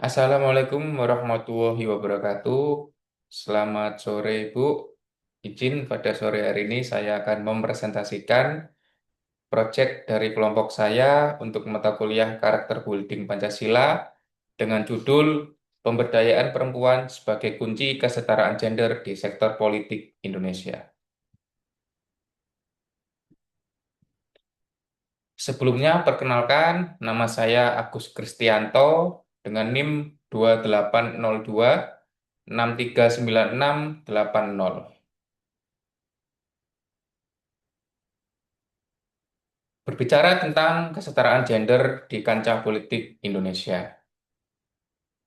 Assalamualaikum warahmatullahi wabarakatuh. Selamat sore, Bu. Izin pada sore hari ini saya akan mempresentasikan proyek dari kelompok saya untuk mata kuliah Karakter Building Pancasila dengan judul Pemberdayaan Perempuan sebagai Kunci Kesetaraan Gender di Sektor Politik Indonesia. Sebelumnya, perkenalkan, nama saya Agus Kristianto dengan NIM 2802 639680. Berbicara tentang kesetaraan gender di kancah politik Indonesia.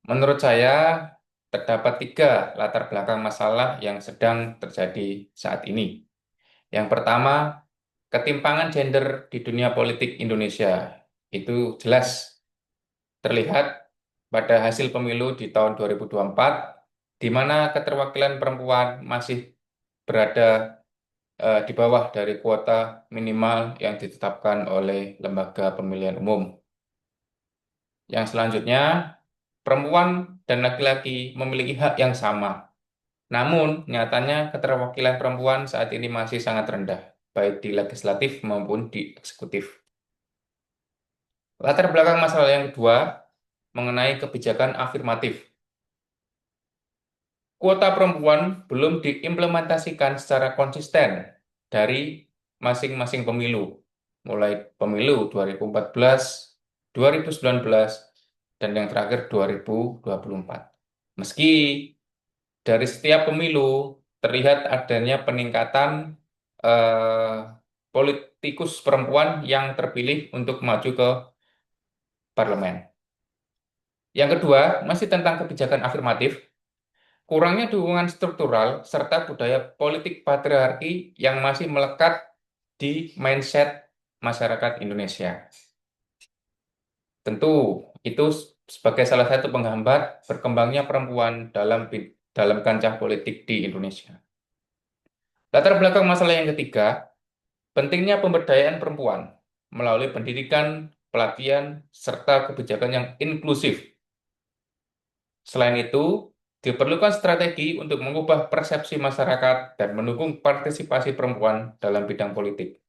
Menurut saya, terdapat tiga latar belakang masalah yang sedang terjadi saat ini. Yang pertama, ketimpangan gender di dunia politik Indonesia. Itu jelas terlihat pada hasil pemilu di tahun 2024, di mana keterwakilan perempuan masih berada di bawah dari kuota minimal yang ditetapkan oleh Lembaga Pemilihan Umum. Yang selanjutnya, perempuan dan laki-laki memiliki hak yang sama. Namun, nyatanya keterwakilan perempuan saat ini masih sangat rendah, baik di legislatif maupun di eksekutif. Latar belakang masalah yang kedua mengenai kebijakan afirmatif. Kuota perempuan belum diimplementasikan secara konsisten dari masing-masing pemilu, mulai pemilu 2014, 2019, dan yang terakhir 2024. Meski dari setiap pemilu terlihat adanya peningkatan eh, politikus perempuan yang terpilih untuk maju ke parlemen. Yang kedua, masih tentang kebijakan afirmatif. Kurangnya dukungan struktural serta budaya politik patriarki yang masih melekat di mindset masyarakat Indonesia. Tentu itu sebagai salah satu penghambat berkembangnya perempuan dalam kancah politik di Indonesia. Latar belakang masalah yang ketiga, pentingnya pemberdayaan perempuan melalui pendidikan, pelatihan, serta kebijakan yang inklusif. Selain itu, diperlukan strategi untuk mengubah persepsi masyarakat dan mendukung partisipasi perempuan dalam bidang politik.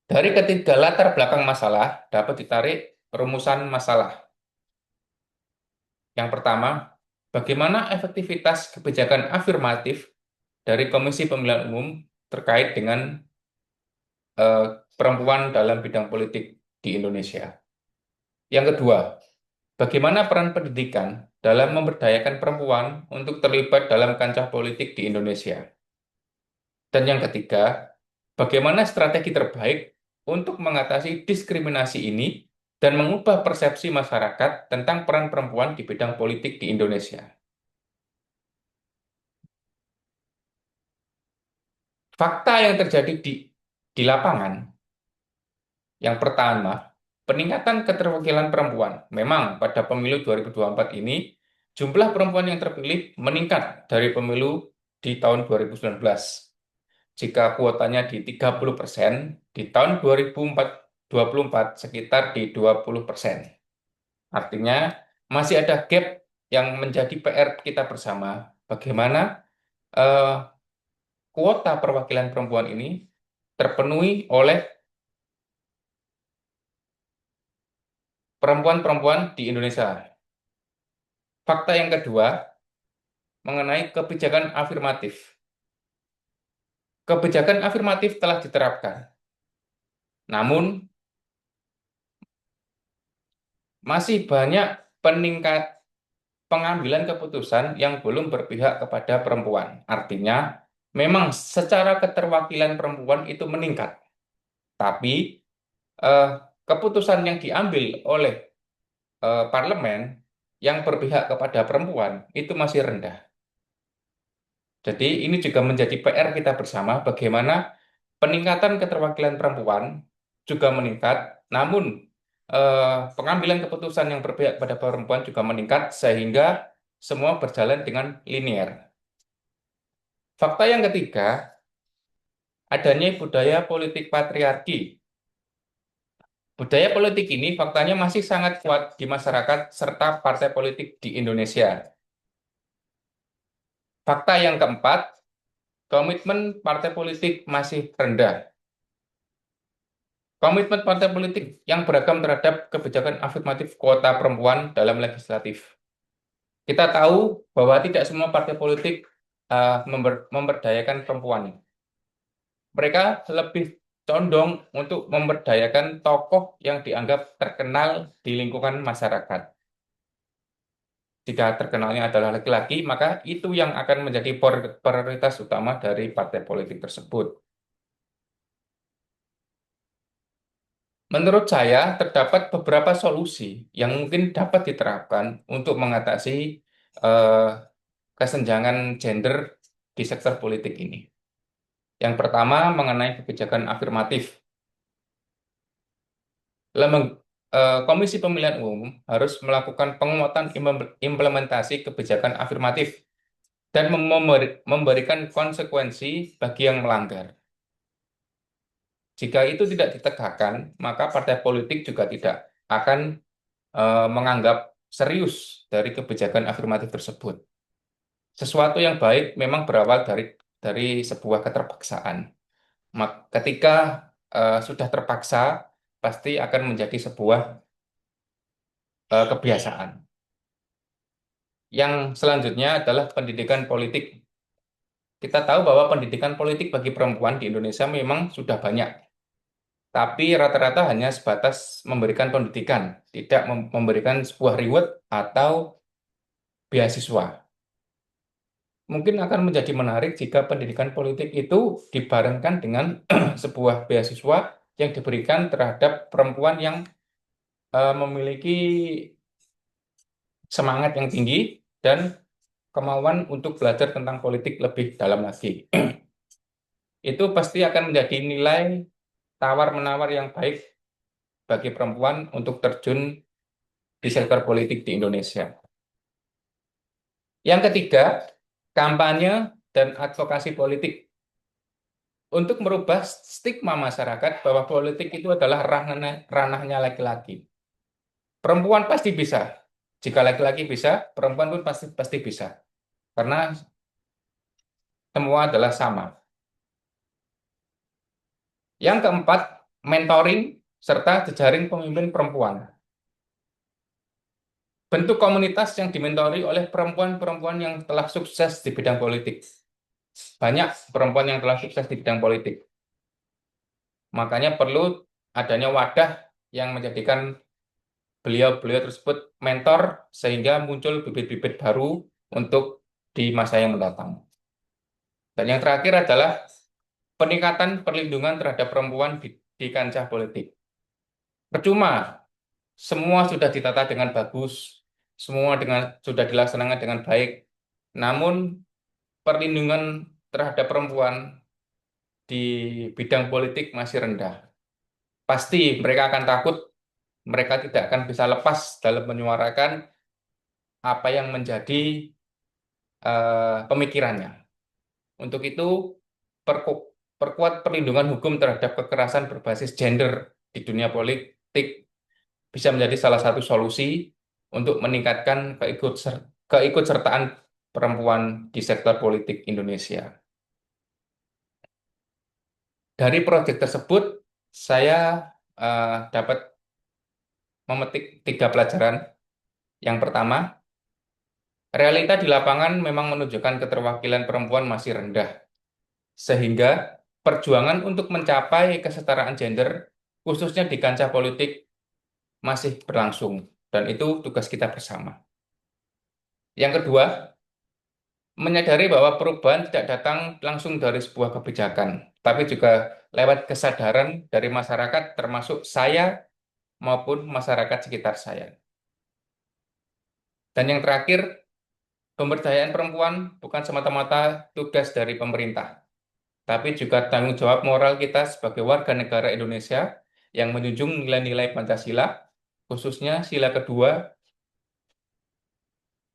Dari ketiga latar belakang masalah dapat ditarik rumusan masalah. Yang pertama, bagaimana efektivitas kebijakan afirmatif dari Komisi Pemilihan Umum terkait dengan eh, perempuan dalam bidang politik di Indonesia. Yang kedua, bagaimana peran pendidikan dalam memberdayakan perempuan untuk terlibat dalam kancah politik di Indonesia? Dan yang ketiga, bagaimana strategi terbaik untuk mengatasi diskriminasi ini dan mengubah persepsi masyarakat tentang peran perempuan di bidang politik di Indonesia? Fakta yang terjadi di lapangan, yang pertama, peningkatan keterwakilan perempuan. Memang pada pemilu 2024 ini, jumlah perempuan yang terpilih meningkat dari pemilu di tahun 2019. Jika kuotanya di 30%, di tahun 2024 sekitar di 20%. Artinya masih ada gap yang menjadi PR kita bersama. Bagaimana eh, kuota perwakilan perempuan ini terpenuhi oleh perempuan-perempuan di Indonesia. Fakta yang kedua mengenai kebijakan afirmatif. Kebijakan afirmatif telah diterapkan, namun masih banyak peningkat pengambilan keputusan yang belum berpihak kepada perempuan. Artinya, memang secara keterwakilan perempuan itu meningkat, tapi eh, keputusan yang diambil oleh parlemen yang berpihak kepada perempuan itu masih rendah. Jadi ini juga menjadi PR kita bersama bagaimana peningkatan keterwakilan perempuan juga meningkat, namun pengambilan keputusan yang berpihak pada perempuan juga meningkat sehingga semua berjalan dengan linear. Fakta yang ketiga, adanya budaya politik patriarki Budaya politik ini faktanya masih sangat kuat di masyarakat serta partai politik di Indonesia. Fakta yang keempat, komitmen partai politik masih rendah. Komitmen partai politik yang beragam terhadap kebijakan afirmatif kuota perempuan dalam legislatif. Kita tahu bahwa tidak semua partai politik memberdayakan perempuan. Mereka lebih condong untuk memberdayakan tokoh yang dianggap terkenal di lingkungan masyarakat. Jika terkenalnya adalah laki-laki, maka itu yang akan menjadi prioritas utama dari partai politik tersebut. Menurut saya, terdapat beberapa solusi yang mungkin dapat diterapkan untuk mengatasi eh, kesenjangan gender di sektor politik ini. Yang pertama, mengenai kebijakan afirmatif. Komisi Pemilihan Umum harus melakukan penguatan implementasi kebijakan afirmatif dan memberikan konsekuensi bagi yang melanggar. Jika itu tidak ditegakkan, maka partai politik juga tidak akan menganggap serius dari kebijakan afirmatif tersebut. Sesuatu yang baik memang berawal dari sebuah keterpaksaan. Ketika sudah terpaksa, pasti akan menjadi sebuah kebiasaan. Yang selanjutnya adalah pendidikan politik. Kita tahu bahwa pendidikan politik bagi perempuan di Indonesia memang sudah banyak, tapi rata-rata hanya sebatas memberikan pendidikan, tidak memberikan sebuah reward atau beasiswa. Mungkin akan menjadi menarik jika pendidikan politik itu dibarengkan dengan sebuah beasiswa yang diberikan terhadap perempuan yang memiliki semangat yang tinggi dan kemauan untuk belajar tentang politik lebih dalam lagi. Itu pasti akan menjadi nilai tawar-menawar yang baik bagi perempuan untuk terjun di sektor politik di Indonesia. Yang ketiga, kampanye dan advokasi politik untuk merubah stigma masyarakat bahwa politik itu adalah ranahnya laki-laki. Perempuan pasti bisa. Jika laki-laki bisa, perempuan pun pasti pasti bisa. Karena semua adalah sama. Yang keempat, mentoring serta jejaring pemimpin perempuan. Bentuk komunitas yang dimentori oleh perempuan-perempuan yang telah sukses di bidang politik. Banyak perempuan yang telah sukses di bidang politik. Makanya perlu adanya wadah yang menjadikan beliau-beliau tersebut mentor sehingga muncul bibit-bibit baru untuk di masa yang mendatang. Dan yang terakhir adalah peningkatan perlindungan terhadap perempuan di kancah politik. Percuma, semua sudah ditata dengan bagus, semua sudah dilaksanakan dengan baik, namun perlindungan terhadap perempuan di bidang politik masih rendah. Pasti mereka akan takut, mereka tidak akan bisa lepas dalam menyuarakan apa yang menjadi pemikirannya. Untuk itu, perkuat perlindungan hukum terhadap kekerasan berbasis gender di dunia politik bisa menjadi salah satu solusi untuk meningkatkan keikutsertaan perempuan di sektor politik Indonesia. Dari proyek tersebut, saya dapat memetik 3 pelajaran. Yang pertama, realita di lapangan memang menunjukkan keterwakilan perempuan masih rendah, sehingga perjuangan untuk mencapai kesetaraan gender, khususnya di kancah politik, masih berlangsung, dan itu tugas kita bersama. Yang kedua, menyadari bahwa perubahan tidak datang langsung dari sebuah kebijakan, tapi juga lewat kesadaran dari masyarakat, termasuk saya maupun masyarakat sekitar saya. Dan yang terakhir, pemberdayaan perempuan bukan semata-mata tugas dari pemerintah, tapi juga tanggung jawab moral kita sebagai warga negara Indonesia yang menjunjung nilai-nilai Pancasila, khususnya sila kedua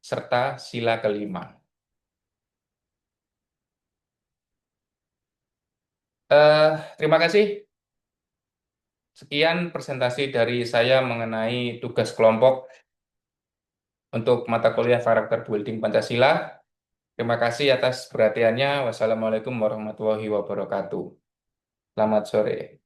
serta sila kelima. Terima kasih. Sekian presentasi dari saya mengenai tugas kelompok untuk mata kuliah karakter building Pancasila. Terima kasih atas perhatiannya. Wassalamualaikum warahmatullahi wabarakatuh. Selamat sore.